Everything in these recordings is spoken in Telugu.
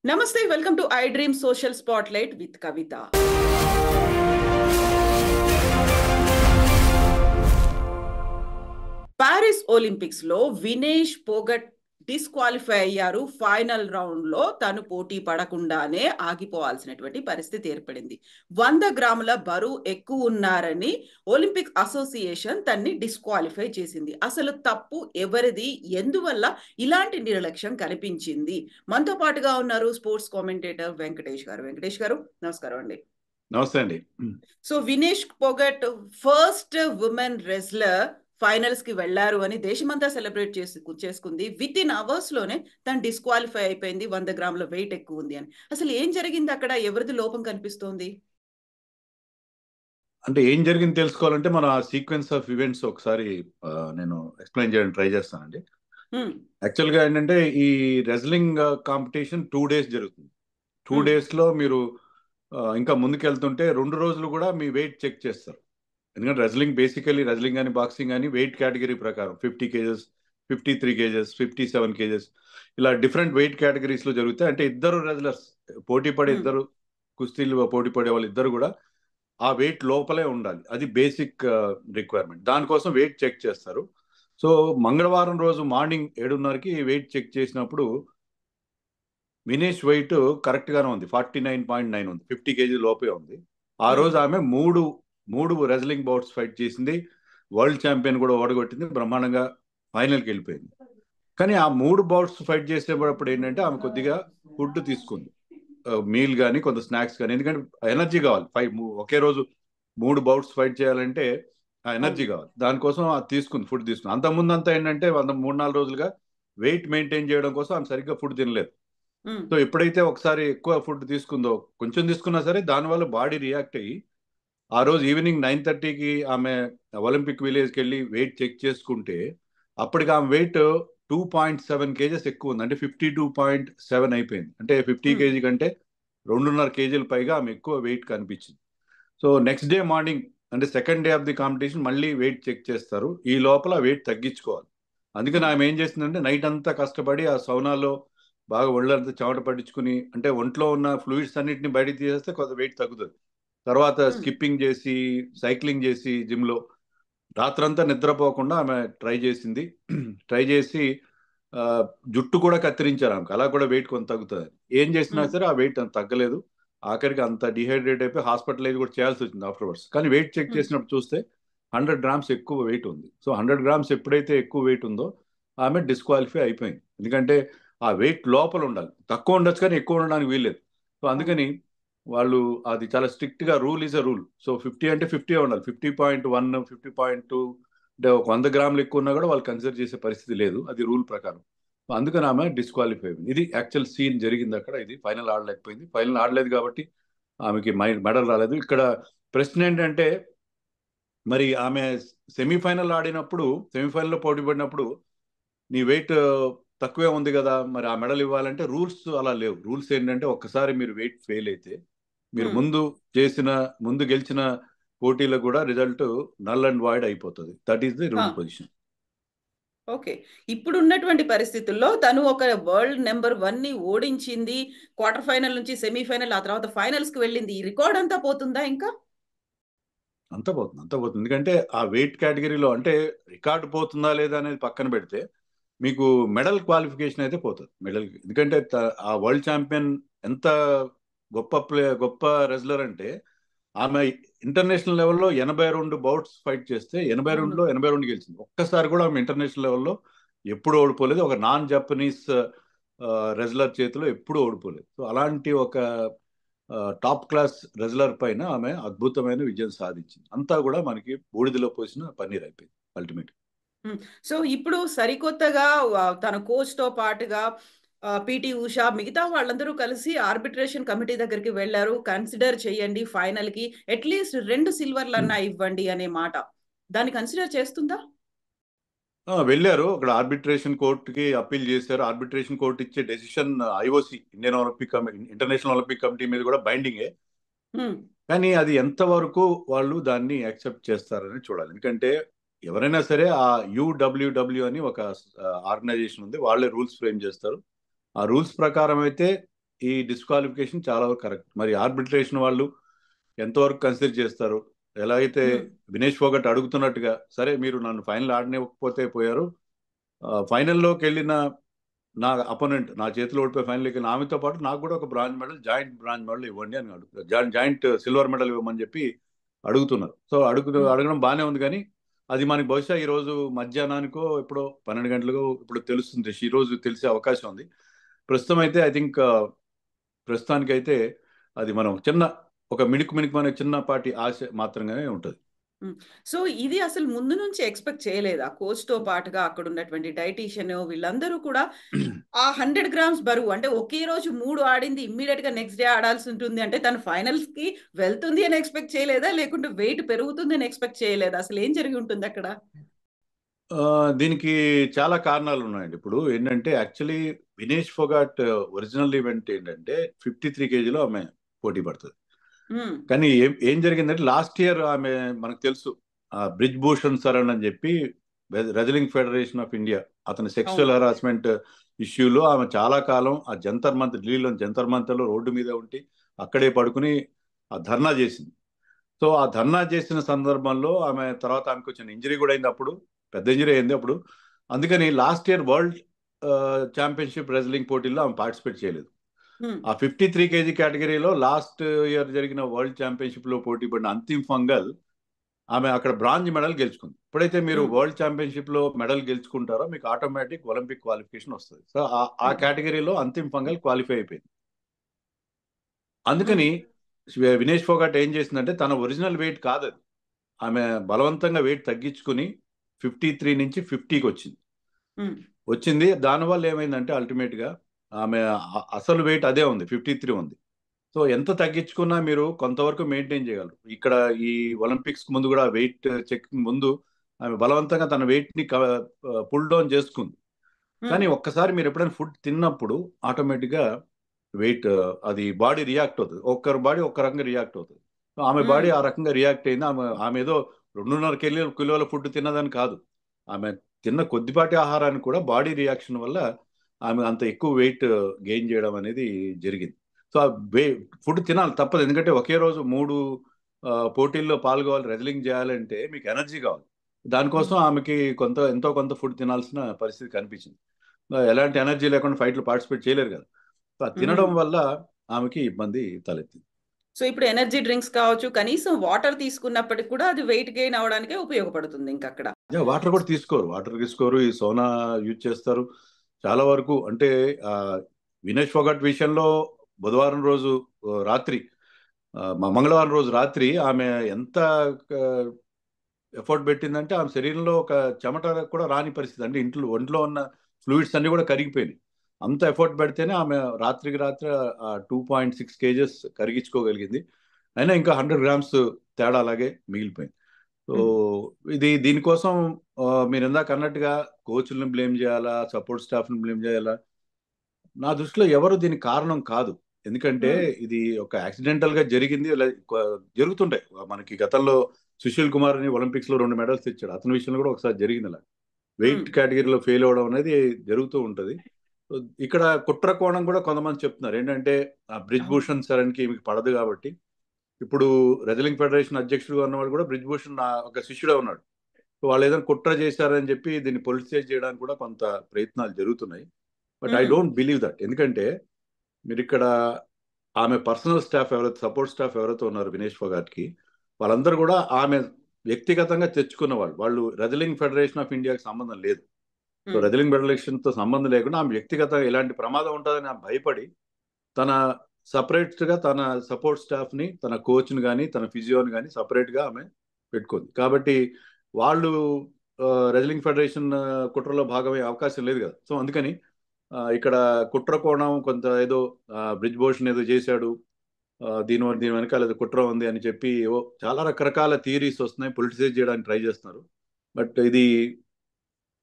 Namaste, welcome to iDream Social Spotlight with Kavita. Paris Olympics లో వినేష్ పోగట్ డిస్క్వాలిఫై అయ్యారు. ఫైనల్ రౌండ్ లో తను పోటీ పడకుండానే ఆగిపోవాల్సినటువంటి పరిస్థితి ఏర్పడింది. 100 గ్రాముల బరువు ఎక్కువ ఉన్నారని ఒలింపిక్ అసోసియేషన్ తన్ని డిస్క్వాలిఫై చేసింది. అసలు తప్పు ఎవరిది, ఎందువల్ల ఇలాంటి నిర్లక్ష్యం కనిపించింది? మనతో పాటుగా ఉన్నారు స్పోర్ట్స్ కామెంటేటర్ వెంకటేష్ గారు. వెంకటేష్ గారు, నమస్కారం అండి. నమస్తే అండి. So Vinesh Phogat first women wrestler finals కి వెళ్లారు అని దేశమంతా సెలబ్రేట్ చేసుకుంది. విత్ ఇన్ అవర్స్ లోనే తను డిస్క్వాలిఫై అయిపోయింది. 100 గ్రాముల వెయిట్ ఎక్కువ ఉంది అని. అసలు ఏం జరిగింది అక్కడ? ఎవరిది లోపం కనిపిస్తోంది? అంటే ఏం జరిగింది తెలుసుకోవాలంటే మన సీక్వెన్స్ ఆఫ్ ఈవెంట్స్ ఒకసారి నేను ఎక్స్ప్లెయిన్ చేయడానికి ట్రై చేస్తానండి. యాక్చువల్గా ఏంటంటే ఈ రెజ్లింగ్ కాంపిటీషన్ 2 days జరుగుతుంది. 2 days లో మీరు ఇంకా ముందుకెళ్తుంటే 2 రోజులు కూడా మీ వెయిట్ చెక్ చేస్తారు. ఎందుకంటే రెజ్లింగ్ కానీ బాక్సింగ్ కానీ వెయిట్ కేటగిరీ ప్రకారం 50 kgs, 53 kgs, 57 kgs ఇలా డిఫరెంట్ వెయిట్ కేటగిరీస్ లో జరుగుతాయి. అంటే ఇద్దరు రెజ్లర్స్ పోటీ పడే ఇద్దరు కుస్తీలు పోటీ పడే వాళ్ళు ఇద్దరు కూడా ఆ వెయిట్ లోపలే ఉండాలి. అది బేసిక్ రిక్వైర్మెంట్. దానికోసం వెయిట్ చెక్ చేస్తారు. సో మంగళవారం రోజు మార్నింగ్ 7:30కి వెయిట్ చెక్ చేసినప్పుడు వినేష్ వెయిట్ కరెక్ట్ గానే ఉంది, 49.9 ఉంది, 50 kg లోపే ఉంది. ఆ రోజు ఆమె మూడు రెజ్లింగ్ బౌట్స్ ఫైట్ చేసింది. వరల్డ్ ఛాంపియన్ కూడా ఓడగొట్టింది. బ్రహ్మాండంగా ఫైనల్కి వెళ్ళిపోయింది. కానీ ఆ 3 బౌట్స్ ఫైట్ చేసేటప్పుడు ఏంటంటే ఆమె కొద్దిగా ఫుడ్ తీసుకుంది, మీల్ కానీ కొంత స్నాక్స్ కానీ. ఎందుకంటే ఎనర్జీ కావాలి. ఒకే రోజు 3 బౌట్స్ ఫైట్ చేయాలంటే ఆ ఎనర్జీ కావాలి. దానికోసం ఫుడ్ తీసుకుంది. అంతకుముందు అంతా ఏంటంటే 3-4 రోజులుగా వెయిట్ మెయింటైన్ చేయడం కోసం ఆమె సరిగ్గా ఫుడ్ తినలేదు. సో ఎప్పుడైతే ఒకసారి ఎక్కువ ఫుడ్ తీసుకుందో, కొంచెం తీసుకున్నా సరే దానివల్ల బాడీ రియాక్ట్ అయ్యి ఆ రోజు ఈవినింగ్ 9:30కి ఆమె ఒలింపిక్ విలేజ్కి వెళ్ళి వెయిట్ చెక్ చేసుకుంటే అప్పటికి ఆమె వెయిట్ 2.7 kgs ఎక్కువ ఉంది. అంటే 52.7 అయిపోయింది. అంటే 50 kg కంటే 2.5 kg పైగా ఆమె ఎక్కువ వెయిట్ కనిపించింది. సో నెక్స్ట్ డే మార్నింగ్ అంటే second day of the competition మళ్ళీ వెయిట్ చెక్ చేస్తారు. ఈ లోపల వెయిట్ తగ్గించుకోవాలి. అందుకని ఆమె ఏం చేసిందంటే నైట్ అంతా కష్టపడి ఆ సౌనాలో బాగా ఒళ్ళంతా చెమట పట్టించుకుని, అంటే ఒంట్లో ఉన్న ఫ్లూయిడ్స్ అన్నిటిని బయటికి తీసేస్తే కొంత వెయిట్ తగ్గుతుంది. తర్వాత స్కిప్పింగ్ చేసి, సైక్లింగ్ చేసి, జిమ్లో రాత్రంతా నిద్రపోకుండా ఆమె ట్రై చేసి జుట్టు కూడా కత్తిరించారు ఆమెకు. అలా కూడా వెయిట్ కొంత తగ్గుతుంది. ఏం చేసినా సరే ఆ వెయిట్ అంత తగ్గలేదు. ఆఖరికి అంత డిహైడ్రేట్ అయిపోయి హాస్పిటలైజ్ కూడా చేయాల్సి వచ్చింది ఆఫ్టర్వర్డ్స్. కానీ వెయిట్ చెక్ చేసినప్పుడు చూస్తే 100 grams ఎక్కువ వెయిట్ ఉంది. సో 100 grams ఎప్పుడైతే ఎక్కువ వెయిట్ ఉందో ఆమె డిస్క్వాలిఫై అయిపోయింది. ఎందుకంటే ఆ వెయిట్ లోపల ఉండాలి. తక్కువ ఉండొచ్చు కానీ ఎక్కువ ఉండడానికి వీల్లేదు. సో అందుకని వాళ్ళు అది చాలా స్ట్రిక్ట్ గా rule is a rule. So 50 అంటే 50 ఉండాలి. 50.1, 50.2 అంటే 100 గ్రాములు ఎక్కువ ఉన్నా కూడా వాళ్ళు కన్సిడర్ చేసే పరిస్థితి లేదు. అది రూల్ ప్రకారం. అందుకని ఆమె డిస్క్వాలిఫై అయింది. ఇది యాక్చువల్ సీన్ జరిగింది అక్కడ. ఇది ఫైనల్ ఆడలేకపోయింది. ఫైనల్ ఆడలేదు కాబట్టి ఆమెకి మెడల్ రాలేదు. ఇక్కడ ప్రశ్న ఏంటంటే మరి ఆమె సెమీఫైనల్లో పోటీ పడినప్పుడు నీ వెయిట్ తక్కువే ఉంది కదా, మరి ఆ మెడల్ ఇవ్వాలంటే రూల్స్ అలా లేవు. రూల్స్ ఏంటంటే ఒక్కసారి మీరు వెయిట్ ఫెయిల్ అయితే మీరు ముందు గెలిచిన పోటీలో కూడా రిజల్ట్ నల్ అండ్ వాయిడ్ అయిపోతుంది. That is the rule position. Okay, ఇప్పుడు ఉన్నటువంటి పరిస్థితుల్లో తను ఒక వరల్డ్ నెంబర్ 1 ని ఓడించింది. క్వార్టర్ ఫైనల్ నుంచి సెమీఫైనల్, ఆ తర్వాత ఫైనల్స్ కి వెళ్ళింది. ఈ రికార్డ్ అంతా పోతుందా? ఇంకా అంతా పోతుంది. ఎందుకంటే ఆ వెయిట్ కేటగిరీలో అంటే రికార్డు పోతుందా లేదా అనేది పక్కన పెడితే మీకు మెడల్ క్వాలిఫికేషన్ అయితే పోతుంది. ఎందుకంటే ఆ వరల్డ్ ఛాంపియన్ ఎంత గొప్ప రెజ్లర్ అంటే ఆమె ఇంటర్నేషనల్ లెవెల్లో 82 బౌట్స్ ఫైట్ చేస్తే 82లో 82 గెలిచింది. ఒక్కసారి కూడా ఆమె ఇంటర్నేషనల్ లెవెల్లో ఎప్పుడు ఓడిపోలేదు. ఒక నాన్ జపనీస్ రెజ్లర్ చేతిలో ఎప్పుడు ఓడిపోలేదు. సో అలాంటి ఒక టాప్ క్లాస్ రెజ్లర్ పైన ఆమె అద్భుతమైన విజయం సాధించింది. అంతా కూడా మనకి బూడిదలో పోసిన పన్నీర్ అయిపోయింది అల్టిమేట్. సో ఇప్పుడు సరికొత్తగా తన కోచ్ తో పాటుగా పిటి ఉషా, మిగతా వాళ్ళందరూ కలిసి ఆర్బిట్రేషన్ కమిటీ దగ్గరికి వెళ్లారు. కన్సిడర్ చేయండి, ఫైనల్ కి అట్లీస్ట్ 2 సిల్వర్లన్నా ఇవ్వండి అనే మాట. దాన్ని కన్సిడర్ చేస్తుందా? వెళ్ళారు. అక్కడ ఆర్బిట్రేషన్ కోర్టుకి అప్పీల్ చేశారు. ఆర్బిట్రేషన్ కోర్టు ఇచ్చే decision IOC, international Olympic committee మీద కూడా బైండింగే. కానీ అది ఎంతవరకు వాళ్ళు దాన్ని యాక్సెప్ట్ చేస్తారని చూడాలి. ఎందుకంటే ఎవరైనా సరే ఆ UWW అని ఒక ఆర్గనైజేషన్ ఉంది, వాళ్ళే రూల్స్ ఫ్రేమ్ చేస్తారు. ఆ రూల్స్ ప్రకారం అయితే ఈ డిస్క్వాలిఫికేషన్ చాలా వరకు కరెక్ట్. మరి ఆర్బిట్రేషన్ వాళ్ళు ఎంతవరకు కన్సిడర్ చేస్తారు? ఎలా అయితే వినేష్ ఫోగట్ అడుగుతున్నట్టుగా, సరే మీరు నన్ను ఫైనల్ ఆడనివ్వకపోతే పోయారు, ఫైనల్లోకి వెళ్ళిన నా అపోనెంట్ నా చేతిలో ఓడిపోయి ఫైనల్కి వెళ్ళిన ఆమెతో పాటు నాకు కూడా ఒక bronze medal, joint bronze medal ఇవ్వండి అని అడుగుతారు, జాయింట్ సిల్వర్ మెడల్ ఇవ్వమని చెప్పి అడుగుతున్నారు. సో అడగడం బాగానే ఉంది, కానీ అది మనకి బహుశా ఈ రోజు మధ్యాహ్నానికో ఎప్పుడో 12 గంటలకో ఇప్పుడు తెలుస్తుంది, ఈ రోజు తెలిసే అవకాశం ఉంది. ప్రస్తుతం అయితే ఐ థింక్ ప్రస్తుతానికైతే అది మనం ఒక మిణుకు మన చిన్నపాటి ఆశ మాత్రంగానే ఉంటుంది. సో ఇది అసలు ముందు నుంచి ఎక్స్పెక్ట్ చేయలేదా? కోచ్ తో పాటుగా అక్కడ ఉన్నటువంటి డైటీషియన్ వీళ్ళందరూ కూడా ఆ 100 గ్రామ్స్ బరువు అంటే ఒకే రోజు 3 ఆడింది, ఇమ్మీడియట్ గా నెక్స్ట్ డే ఆడాల్సి ఉంటుంది అంటే తను ఫైనల్స్ కి వెళ్తుంది అని ఎక్స్పెక్ట్ చేయలేదా? లేకుంటే వెయిట్ పెరుగుతుంది అని ఎక్స్పెక్ట్ చేయలేదా? అసలు ఏం జరిగి ఉంటుంది అక్కడ? దీనికి చాలా కారణాలు ఉన్నాయండి. ఇప్పుడు ఏంటంటే actually Vinesh Phogat original event ఏంటంటే 53 కేజీలో ఆమె పోటీ పడుతుంది. కానీ ఏం జరిగిందంటే లాస్ట్ ఇయర్ ఆమె మనకు తెలుసు బ్రిజ్ భూషణ్ సరణ్ అని చెప్పి రెజ్లింగ్ ఫెడరేషన్ ఆఫ్ ఇండియా అతని సెక్షువల్ హరాస్మెంట్ ఇష్యూలో ఆమె చాలా కాలం ఆ జంతర్ మంతర్, ఢిల్లీలో జంతర్ మంతర్లో రోడ్డు మీద ఉండి అక్కడే పడుకుని ఆ ధర్నా చేసింది. సో ఆ ధర్నా చేసిన సందర్భంలో ఆమె తర్వాత ఆమెకు వచ్చిన ఇంజరీ కూడా అయింది, అప్పుడు పెద్ద ఇంజరీ అయింది అప్పుడు. అందుకని last year world championship wrestling పోటీల్లో ఆమె పార్టిసిపేట్ చేయలేదు. ఆ 53 కేజీ కేటగిరీలో లాస్ట్ ఇయర్ జరిగిన వరల్డ్ ఛాంపియన్షిప్ లో పోటీ పడిన అంతిమ్ ఫంగల్ ఆమె అక్కడ బ్రాంజ్ మెడల్ గెలుచుకుంది. ఎప్పుడైతే మీరు వరల్డ్ ఛాంపియన్షిప్ లో మెడల్ గెలుచుకుంటారో మీకు ఆటోమేటిక్ ఒలింపిక్ క్వాలిఫికేషన్ వస్తుంది. సో ఆ కేటగిరీలో అంతిమ్ ఫంగల్ క్వాలిఫై అయిపోయింది. అందుకని వినేష్ ఫోగాట్ ఏం చేసిందంటే తన ఒరిజినల్ వెయిట్ కాదు అది, ఆమె బలవంతంగా వెయిట్ తగ్గించుకుని 53 నుంచి 50కి వచ్చింది. దానివల్ల ఏమైందంటే అల్టిమేట్ గా ఆమె అసలు వెయిట్ అదే ఉంది, 53 ఉంది. సో ఎంత తగ్గించుకున్నా మీరు కొంతవరకు మెయింటైన్ చేయగలరు. ఇక్కడ ఈ ఒలింపిక్స్ ముందు కూడా వెయిట్ చెకింగ్ ముందు ఆమె బలవంతంగా తన వెయిట్ ని పుల్ డౌన్ చేసుకుంది. కానీ ఒక్కసారి మీరు ఎప్పుడైనా ఫుడ్ తిన్నప్పుడు ఆటోమేటిక్ గా వెయిట్ అది బాడీ రియాక్ట్ అవుతుంది, ఒక్కరి బాడీ ఒక్క రకంగా రియాక్ట్ అవుతుంది. ఆమె బాడీ ఆ రకంగా రియాక్ట్ అయింది. ఆమె ఏదో 2.5 కిలోల ఫుడ్ తిన్నదని కాదు, ఆమె తిన్న కొద్దిపాటి ఆహారానికి కూడా బాడీ రియాక్షన్ వల్ల ఆమె అంత ఎక్కువ వెయిట్ గెయిన్ చేయడం అనేది జరిగింది. సో ఆ ఫుడ్ తినాలి తప్పదు, ఎందుకంటే ఒకే రోజు 3 పోటీల్లో పాల్గొవాలి, రెజ్లింగ్ చేయాలంటే మీకు ఎనర్జీ కావాలి. దానికోసం ఆమెకి ఎంతో కొంత ఫుడ్ తినాల్సిన పరిస్థితి కనిపించింది. ఎలాంటి ఎనర్జీ లేకుండా ఫైట్లు పార్టిసిపేట్ చేయలేరు కదా. సో తినడం వల్ల ఆమెకి ఇబ్బంది తలెత్తింది. సో ఇప్పుడు ఎనర్జీ డ్రింక్స్ కావచ్చు, కనీసం వాటర్ తీసుకున్నప్పటికి కూడా అది వెయిట్ గెయిన్ అవడానికే ఉపయోగపడుతుంది. ఇంకా అక్కడ వాటర్ కూడా తీసుకోరు, ఈ సోనా యూజ్ చేస్తారు చాలా వరకు. అంటే వినేష్ ఫోగాట్ విషయంలో బుధవారం రోజు రాత్రి, మంగళవారం రోజు రాత్రి ఆమె ఎంత ఎఫర్ట్ పెట్టిందంటే ఆమె శరీరంలో ఒక చెమట కూడా రాని పరిస్థితి, అంటే ఒంట్లో ఉన్న ఫ్లూయిడ్స్ అన్ని కూడా కరిగిపోయినాయి. అంత ఎఫర్ట్ పెడితేనే ఆమె రాత్రికి రాత్రి 2.6 కేజెస్ కరిగించుకోగలిగింది. అయినా ఇంకా 100 గ్రామ్స్ తేడా అలాగే మిగిలిపోయింది. సో దీనికోసం మీరు ఇందాక అన్నట్టుగా కోచ్లను బ్లేమ్ చేయాలా, సపోర్ట్ స్టాఫ్ని బ్లేమ్ చేయాలా? నా దృష్టిలో ఎవరు దీనికి కారణం కాదు. ఎందుకంటే ఇది ఒక యాక్సిడెంటల్ గా జరిగింది, జరుగుతుంటాయి. మనకి గతంలో సుశీల్ కుమార్ అని ఒలింపిక్స్ లో 2 మెడల్స్ తెచ్చాడు, అతని విషయంలో కూడా ఒకసారి జరిగింది అలా. వెయిట్ కేటగిరీలో ఫెయిల్ అవడం అనేది జరుగుతూ ఉంటది. ఇక్కడ కుట్ర కోణం కూడా కొంతమంది చెప్తున్నారు ఏంటంటే బ్రిజ్ భూషణ్ సరణ్కి ఈమెకి పడదు కాబట్టి. ఇప్పుడు రెజ్లింగ్ ఫెడరేషన్ అధ్యక్షుడుగా ఉన్నవాడు కూడా బ్రిజ్ భూషణ్ ఒక శిష్యుడే ఉన్నాడు. వాళ్ళు ఏదైనా కుట్ర చేశారని చెప్పి దీన్ని పొలిటిసైజ్ చేయడానికి కూడా కొంత ప్రయత్నాలు జరుగుతున్నాయి. But I don't believe that. ఎందుకంటే మీరు ఇక్కడ ఆమె పర్సనల్ స్టాఫ్ ఎవరైతే, సపోర్ట్ స్టాఫ్ ఎవరైతే ఉన్నారు వినేష్ ఫోగాట్కి, వాళ్ళందరూ కూడా ఆమె వ్యక్తిగతంగా తెచ్చుకున్న వాళ్ళు రెజ్లింగ్ ఫెడరేషన్ ఆఫ్ ఇండియాకి సంబంధం లేదు. సో రెజ్లింగ్ ఫెడరేషన్ తో సంబంధం లేకుండా ఆమె వ్యక్తిగతంగా ఇలాంటి ప్రమాదం ఉంటుందని ఆమె భయపడి తన సపరేట్ గా తన సపోర్ట్ స్టాఫ్ ని, తన కోచ్ ని కానీ తన ఫిజియోని కానీ సపరేట్ గా ఆమె పెట్టుకుంది. కాబట్టి వాళ్ళు రెజ్లింగ్ ఫెడరేషన్ కుట్రలో భాగమయ్యే అవకాశం లేదు కదా. సో అందుకని ఇక్కడ కుట్ర కోణం కొంత ఏదో బ్రిజ్ భూషణ్ ఏదో చేశాడు, దీని వెనకాల ఏదో కుట్ర ఉంది అని చెప్పి చాలా రకరకాల థియరీస్ వస్తున్నాయి, పొలిటిసైజ్ చేయడానికి ట్రై చేస్తున్నారు. బట్ ఇది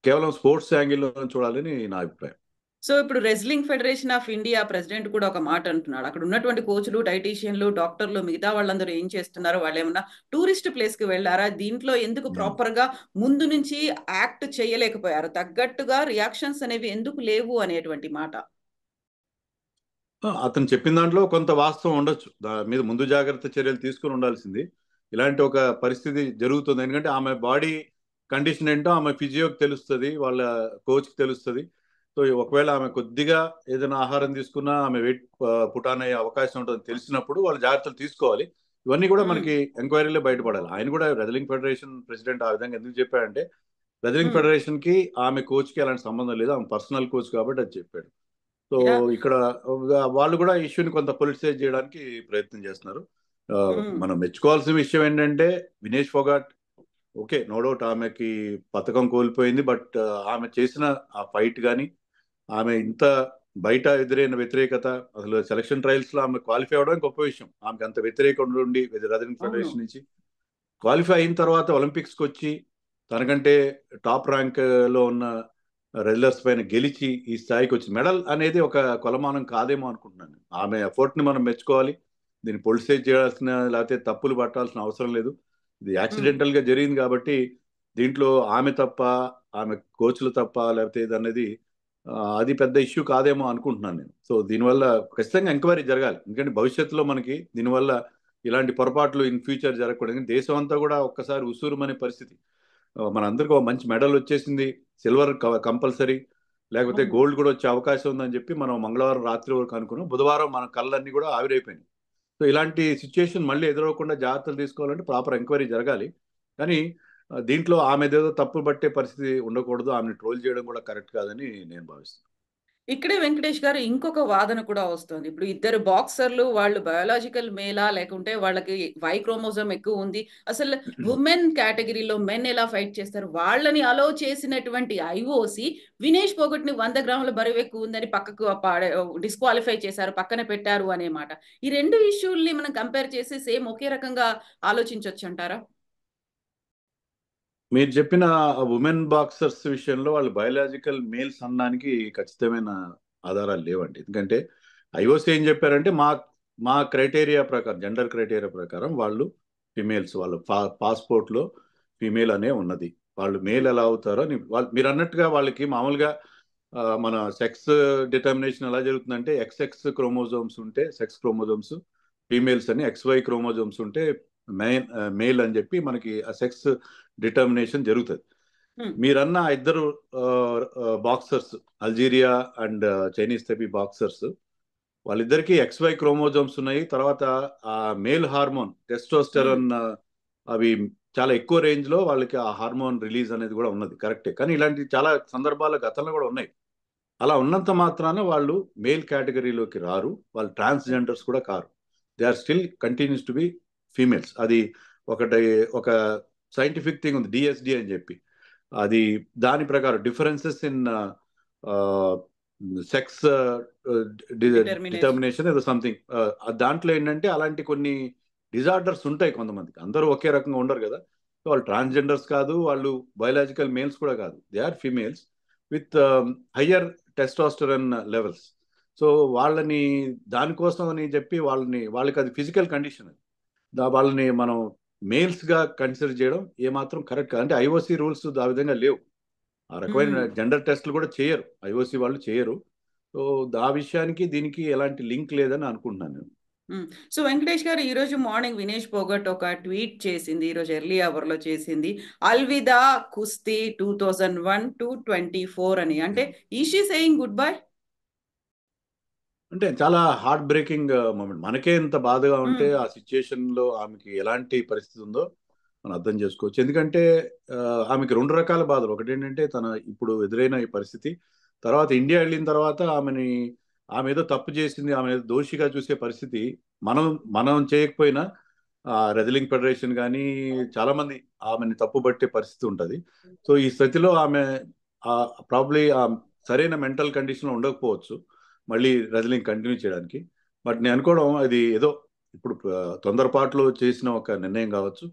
కేవలం స్పోర్ట్స్ యాంగిల్లో చూడాలని నా అభిప్రాయం. సో ఇప్పుడు wrestling federation of India president కూడా ఒక మాట అంటున్నాడు, అక్కడ ఉన్నటువంటి కోచ్లు, డైటీషియన్లు, డాక్టర్లు, మిగతా వాళ్ళందరూ ఏం చేస్తున్నారు, వాళ్ళు ఏమన్నా టూరిస్ట్ ప్లేస్ కి వెళ్ళారా, దీంట్లో ఎందుకు ప్రాపర్ గా ముందు నుంచి యాక్ట్ చేయలేకపోయారు, తగ్గట్టుగా రియాక్షన్స్ అనేవి ఎందుకు లేవు అనేటువంటి మాట. అతను చెప్పిన దాంట్లో కొంత వాస్తవం ఉండొచ్చు. దాని మీద ముందు జాగ్రత్త చర్యలు తీసుకుని ఉండాల్సింది. ఇలాంటి ఒక పరిస్థితి జరుగుతుంది. ఎందుకంటే ఆమె బాడీ కండిషన్ ఏంటో ఆమె ఫిజియోకి తెలుస్తుంది, వాళ్ళ కోచ్కి తెలుస్తుంది. సో ఒకవేళ ఆమె కొద్దిగా ఏదైనా ఆహారం తీసుకున్నా ఆమె వెయిట్ పుటాన్ అయ్యే అవకాశం ఉంటుందని తెలిసినప్పుడు వాళ్ళు జాగ్రత్తలు తీసుకోవాలి. ఇవన్నీ కూడా మనకి ఎంక్వైరీలో బయటపడాలి. ఆయన కూడా రెజ్లింగ్ ఫెడరేషన్ ప్రెసిడెంట్ ఆ విధంగా ఎందుకు చెప్పాడంటే, రెజ్లింగ్ ఫెడరేషన్ కి ఆమె కోచ్ కి అలాంటి సంబంధం లేదు, ఆమె పర్సనల్ కోచ్ కాబట్టి అది చెప్పాడు. సో ఇక్కడ వాళ్ళు కూడా ఇష్యూని కొంత పొలిటిసైజ్ చేయడానికి ప్రయత్నం చేస్తున్నారు. మనం మెచ్చుకోవాల్సిన విషయం ఏంటంటే Vinesh Phogat, okay no doubt ఆమెకి పథకం కోల్పోయింది, బట్ ఆమె చేసిన ఆ ఫైట్ కానీ, ఆమె ఇంత బయట ఎదురైన వ్యతిరేకత, అసలు సెలక్షన్ ట్రయల్స్ లో ఆమె క్వాలిఫై అవడం గొప్ప విషయం. ఆమెకి అంత వ్యతిరేకత ఉండి రెజ్లింగ్ ఫెడరేషన్ నుంచి క్వాలిఫై అయిన తర్వాత ఒలింపిక్స్కి వచ్చి తనకంటే టాప్ ర్యాంక్ లో ఉన్న రెజ్లర్స్ పైన గెలిచి ఈ స్థాయికి వచ్చి మెడల్ అనేది ఒక కొలమానం కాదేమో అనుకుంటున్నాను. ఆమె ఎఫర్ట్ ని మనం మెచ్చుకోవాలి. దీన్ని పొలిసైజ్ చేయాల్సిన లేకపోతే తప్పులు పట్టాల్సిన అవసరం లేదు. ఇది యాక్సిడెంటల్ గా జరిగింది కాబట్టి దీంట్లో ఆమె తప్ప, ఆమె కోచ్లు తప్ప, లేకపోతే ఇది అనేది అది పెద్ద ఇష్యూ కాదేమో అనుకుంటున్నాను నేను. సో దీనివల్ల ఖచ్చితంగా ఎంక్వైరీ జరగాలి. ఎందుకంటే భవిష్యత్తులో మనకి దీనివల్ల ఇలాంటి పొరపాట్లు ఇన్ ఫ్యూచర్ జరగకూడదు. దేశం అంతా కూడా ఒక్కసారి ఉసూరుమనే పరిస్థితి. మనందరికీ ఒక మంచి మెడల్ వచ్చేసింది, సిల్వర్ కంపల్సరీ, లేకపోతే గోల్డ్ కూడా వచ్చే అవకాశం ఉందని చెప్పి మనం మంగళవారం రాత్రి వరకు అనుకున్నాం. బుధవారం మన కళ్ళన్నీ కూడా ఆవిరైపోయినాయి. సో ఇలాంటి సిచ్యుయేషన్ మళ్ళీ ఎదురవకుండా జాగ్రత్తలు తీసుకోవాలంటే ప్రాపర్ ఎంక్వైరీ జరగాలి. కానీ దీంట్లో ఆమె ఏదో తప్పు పట్టే పరిస్థితి ఉండకూడదు, ఆమెను ట్రోల్ చేయడం కూడా కరెక్ట్ కాదని నేను భావిస్తున్నాను. ఇక్కడే వెంకటేష్ గారు ఇంకొక వాదన కూడా వస్తుంది. ఇప్పుడు ఇద్దరు బాక్సర్లు, వాళ్ళు బయోలాజికల్ మేలా లేకుంటే వాళ్ళకి వై క్రోమోజోమ్ ఎక్కువ ఉంది, అసలు ఉమెన్ కేటగిరీలో మెన్ ఎలా ఫైట్ చేస్తారు, వాళ్ళని అలో చేసినటువంటి ఐఓసి వినేష్ పోగొట్ని 100 గ్రాముల బరువు ఎక్కువ ఉందని పక్కకు డిస్క్వాలిఫై చేశారు, పక్కన పెట్టారు అనే మాట. ఈ రెండు ఇష్యూల్ని మనం కంపేర్ చేసి సేమ్ ఒకే రకంగా ఆలోచించవచ్చు అంటారా? మీరు చెప్పిన ఉమెన్ బాక్సర్స్ విషయంలో వాళ్ళు బయోలాజికల్ మేల్స్ అనడానికి ఖచ్చితమైన ఆధారాలు లేవండి. ఎందుకంటే ఐఓసి ఏం చెప్పారంటే మా మా క్రైటీరియా ప్రకారం, జెండర్ క్రైటీరియా ప్రకారం వాళ్ళు ఫిమేల్స్, వాళ్ళ పాస్పోర్ట్లో ఫిమేల్ అనే ఉన్నది. వాళ్ళు మేల్ ఎలా అవుతారో వాళ్ళు మీరు అన్నట్టుగా వాళ్ళకి మామూలుగా మన సెక్స్ డిటర్మినేషన్ ఎలా జరుగుతుందంటే ఎక్స్ఎక్స్ క్రోమోజోమ్స్ ఉంటే సెక్స్ క్రోమోజోమ్స్ ఫీమేల్స్ అని, XY క్రోమోజోమ్స్ ఉంటే మేల్ అని చెప్పి మనకి ఆ సెక్స్ డిటర్మినేషన్ జరుగుతుంది. మీరన్న ఇద్దరు boxers, Algeria and Chinese Taipei boxers, వాళ్ళిద్దరికి XY క్రోమోజోమ్స్ ఉన్నాయి. తర్వాత ఆ మేల్ హార్మోన్ టెస్టోస్టెరాన్ అవి చాలా ఎక్కువ రేంజ్ లో వాళ్ళకి ఆ హార్మోన్ రిలీజ్ అనేది కూడా ఉన్నది, కరెక్టే. కానీ ఇలాంటి చాలా సందర్భాల గతంలో కూడా ఉన్నాయి. అలా ఉన్నంత మాత్రాన వాళ్ళు మేల్ కేటగిరీలోకి రారు, వాళ్ళు ట్రాన్స్జెండర్స్ కూడా కారు. They are still continues to be females. అది ఒక సైంటిఫిక్ థింగ్ ఉంది, డిఎస్డి అని చెప్పి. అది దాని ప్రకారం డిఫరెన్సెస్ ఇన్ సెక్స్ డిటర్మినేషన్ ఏదో సంథింగ్, దాంట్లో ఏంటంటే అలాంటి కొన్ని డిజార్డర్స్ ఉంటాయి కొంతమందికి. అందరూ ఒకే రకంగా ఉండరు కదా. వాళ్ళు ట్రాన్స్జెండర్స్ కాదు, వాళ్ళు బయోలాజికల్ మేల్స్ కూడా కాదు, they are females with higher testosterone levels. So వాళ్ళని దానికోసం అని చెప్పి వాళ్ళకి అది ఫిజికల్ కండిషన్, వాళ్ళని మనం మేల్స్ గా కన్సిడర్ చేయడం ఏమాత్రం కరెక్ట్ కాదు. అంటే ఐఓసి రూల్స్ ఆ విధంగా లేవు, ఆ రకమైన జెండర్ టెస్ట్లు కూడా చేయరు, ఐఓసి వాళ్ళు చేయరు. సో ఆ విషయానికి దీనికి ఎలాంటి లింక్ లేదని అనుకుంటున్నాను నేను. సో వెంకటేష్ గారు, ఈ రోజు మార్నింగ్ వినేష్ పోగట్ ఒక ట్వీట్ చేసింది, ఈ రోజు ఎర్లీ అవర్ లో చేసింది, అల్విదా కుస్తీ 2001 to 24 అని. అంటే is she saying good bye? అంటే చాలా హార్ట్ బ్రేకింగ్ మూమెంట్. మనకే ఇంత బాధగా ఉంటే ఆ సిచ్యుయేషన్ లో ఆమెకి ఎలాంటి పరిస్థితి ఉందో మనం అర్థం చేసుకోవచ్చు. ఎందుకంటే ఆమెకి రెండు రకాల బాధలు. ఒకటి ఏంటంటే తన ఇప్పుడు ఎదురైన ఈ పరిస్థితి, తర్వాత ఇండియా వెళ్ళిన తర్వాత ఆమె ఏదో తప్పు చేసింది, ఆమె ఏదో దోషిగా చూసే పరిస్థితి మనం చేయకపోయినా రెజ్లింగ్ ఫెడరేషన్ కానీ చాలా మంది ఆమెని తప్పుబట్టే పరిస్థితి ఉంటుంది. సో ఈ స్థితిలో ఆమె ప్రాబ్లీ సరైన మెంటల్ కండిషన్ లో ఉండకపోవచ్చు మళ్ళీ రెజ్లింగ్ కంటిన్యూ చేయడానికి. బట్ నేను అనుకోవడం అది ఏదో ఇప్పుడు తొందరపాటులో చేసిన ఒక నిర్ణయం కావచ్చు.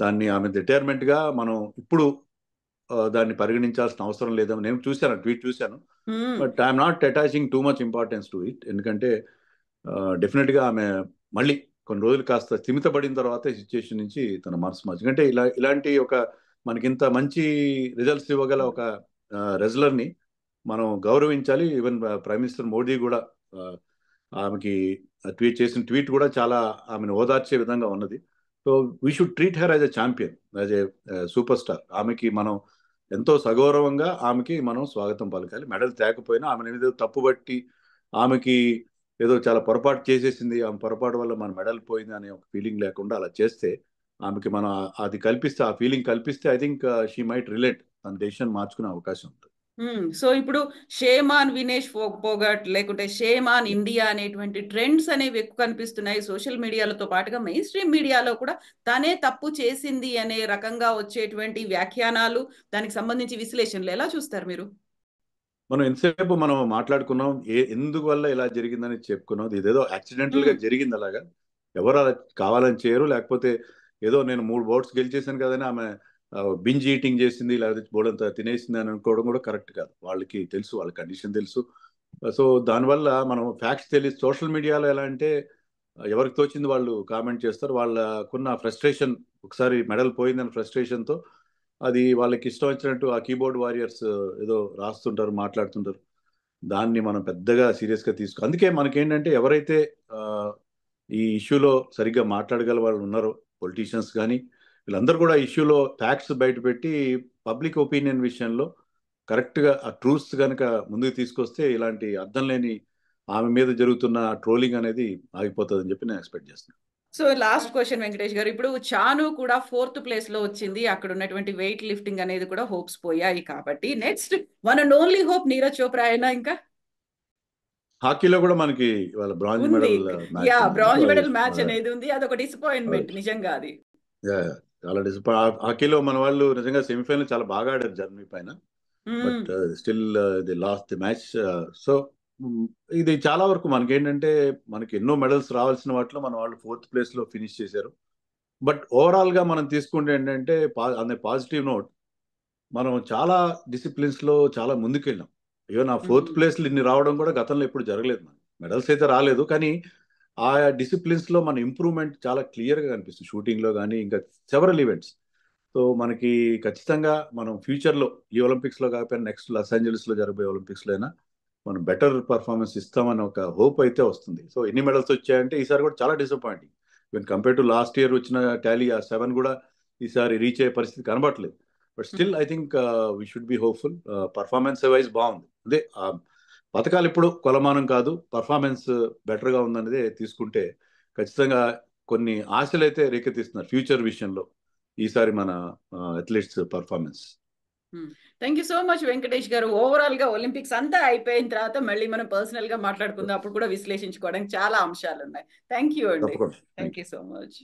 దాన్ని ఆమె రిటైర్మెంట్ గా మనం ఇప్పుడు దాన్ని పరిగణించాల్సిన అవసరం లేదని నేను ట్వీట్ చూశాను. But I'm not attaching too much importance to it. ఎందుకంటే డెఫినెట్ గా ఆమె మళ్ళీ కొన్ని రోజులు కాస్త స్థిమితపడిన తర్వాత ఈ సిచ్యుయేషన్ నుంచి తన మనసు మార్చి, ఎందుకంటే ఇలాంటి ఒక మనకింత మంచి రిజల్ట్స్ ఇవ్వగల ఒక రెజ్లర్ ని మనం గౌరవించాలి. ఈవెన్ ప్రైమ్ మినిస్టర్ మోడీ కూడా ఆమెకి ట్వీట్ చేసిన ట్వీట్ కూడా చాలా ఆమెను ఓదార్చే విధంగా ఉన్నది. So we should treat her as a champion, as a superstar. ఆమెకి మనం ఎంతో సగౌరవంగా ఆమెకి మనం స్వాగతం పలకాలి. మెడల్ తేకపోయినా ఆమెను ఏదో తప్పుబట్టి ఆమెకి ఏదో చాలా పొరపాటు చేసేసింది, ఆమె పొరపాటు వల్ల మన మెడల్ పోయింది అనే ఒక ఫీలింగ్ లేకుండా అలా చేస్తే, ఆమెకి మనం అది కల్పిస్తే, ఆ ఫీలింగ్ కల్పిస్తే, I think she might relate, తన డెసిషన్ మార్చుకునే అవకాశం ఉంటుంది. సో ఇప్పుడు షేమ్ ఆన్ వినేష్ పోగట్ లేకుంటే షేమ్ ఆన్ ఇండియా అనేటువంటి ట్రెండ్స్ అనేవి ఎక్కువ కనిపిస్తున్నాయి సోషల్ మీడియాలతో పాటుగా. మెయిన్ స్ట్రీమ్ మీడియాలో కూడా తనే తప్పు చేసింది అనే రకంగా వచ్చేటువంటి వ్యాఖ్యానాలు, దానికి సంబంధించి విశ్లేషణలు ఎలా చూస్తారు మీరు? మనం ఎంతసేపు మనం మాట్లాడుకున్నాం ఎందువల్ల ఇలా జరిగిందని చెప్పుకున్నాం. ఇదేదో యాక్సిడెంటల్ గా జరిగింది, అలాగా ఎవరు అలా కావాలని చేయరు. లేకపోతే ఏదో నేను 3 బౌట్స్ గెలిచేసాను కదని ఆమె బింజ్ ఈటింగ్ చేసింది, లేకపోతే బోర్డంతా తినేసింది అని అనుకోవడం కూడా కరెక్ట్ కాదు. వాళ్ళకి తెలుసు, వాళ్ళ కండిషన్ తెలుసు. సో దానివల్ల మనం ఫ్యాక్ట్స్ తెలియదు. సోషల్ మీడియాలో ఎలా అంటే ఎవరికి తోచింది వాళ్ళు కామెంట్ చేస్తారు. వాళ్ళకున్న ఫ్రస్ట్రేషన్, ఒకసారి మెడల్ పోయిందని ఫ్రస్ట్రేషన్తో అది వాళ్ళకి ఇష్టం వచ్చినట్టు ఆ కీబోర్డ్ వారియర్స్ ఏదో రాస్తుంటారు, మాట్లాడుతుంటారు. దాన్ని మనం పెద్దగా సీరియస్గా అందుకే మనకేంటంటే ఎవరైతే ఈ ఇష్యూలో సరిగ్గా మాట్లాడగల వాళ్ళు ఉన్నారో, పొలిటీషియన్స్ కానీ వీళ్ళందరూ కూడా ఇష్యూలో ఫ్యాక్ట్స్ బయటపెట్టి పబ్లిక్ ఒపీనియన్ విషయంలో కరెక్ట్గా ఆ ట్రూత్స్ కనుక ముందుకు తీసుకొస్తే ఇలాంటి అర్థం లేని ఆమె మీద జరుగుతున్న ట్రోలింగ్ అనేది ఆగిపోతుందని చెప్పి నేను ఎక్స్పెక్ట్ చేస్తున్నాను. సో లాస్ట్ క్వశ్చన్ వెంకటేష్ గారు, ఇప్పుడు చాను కూడా 4th ప్లేస్ లో వచ్చింది. అక్కడ ఉన్నటువంటి వెయిట్ లిఫ్టింగ్ అనేది కూడా హోప్స్ పోయాయి కాబట్టి next one and only hope Neeraj Chopra అయినా ఇంకా హాకీలో కూడా మనకి వాళ్ళ bronze medal bronze medal match అనేది ఉంది. అదొక డిసప్పాయింట్మెంట్ నిజంగా. అది చాలా డిసప్పాయింట్. హాకీలో మన వాళ్ళు నిజంగా సెమీఫైనల్ చాలా బాగా ఆడారు జర్మనీ పైన, but still the last the match. So ఇది చాలా వరకు మనకేంటంటే మనకి ఎన్నో మెడల్స్ రావాల్సిన వాటిలో మన వాళ్ళు 4th ప్లేస్ లో ఫినిష్ చేశారు. బట్ ఓవరాల్ గా మనం తీసుకుంటే ఏంటంటే అనే పాజిటివ్ నోట్, మనం చాలా డిసిప్లిన్స్ లో చాలా ముందుకెళ్ళాం. ఈవెన్ ఆ 4th ప్లేస్లు ఇన్ని రావడం కూడా గతంలో ఎప్పుడు జరగలేదు. మనకి మెడల్స్ అయితే రాలేదు, కానీ ఆ డిసిప్లిన్స్ లో మన ఇంప్రూవ్మెంట్ చాలా క్లియర్ గా కనిపిస్తుంది. షూటింగ్ లో కానీ ఇంకా సెవరల్ ఈవెంట్స్. సో మనకి ఖచ్చితంగా మనం ఫ్యూచర్ లో ఈ ఒలింపిక్స్ లో కాకపోయినా నెక్స్ట్ లాస్ ఏంజల్స్ లో జరగబోయే ఒలింపిక్స్ లో అయినా మనం బెటర్ పర్ఫార్మెన్స్ ఇస్తామని ఒక హోప్ అయితే వస్తుంది. సో ఎన్ని మెడల్స్ వచ్చాయంటే ఈసారి కూడా చాలా disappointing. Even compare to last year వచ్చిన టాలీ ఆ 7 కూడా ఈసారి రీచ్ అయ్యే పరిస్థితి కనబడట్లేదు. But still I think we should be hopeful. Performance wise బాగుంది. అదే పథకాలు ఇప్పుడు కొలమానం కాదు, పర్ఫార్మెన్స్ బెటర్గా ఉందనేదే తీసుకుంటే ఖచ్చితంగా కొన్ని ఆశలు అయితే రేకెత్తిస్తున్నారు ఫ్యూచర్ విషయంలో ఈసారి మన athletes performance. Thank you so much Venkatesh గారు. ఓవరాల్ గా ఒలింపిక్స్ అంతా అయిపోయిన తర్వాత మళ్ళీ మనం పర్సనల్ గా మాట్లాడుకుందాం. అప్పుడు కూడా విశ్లేషించుకోవడానికి చాలా అంశాలు ఉన్నాయి. థ్యాంక్ యూ అండి. Thank you so much.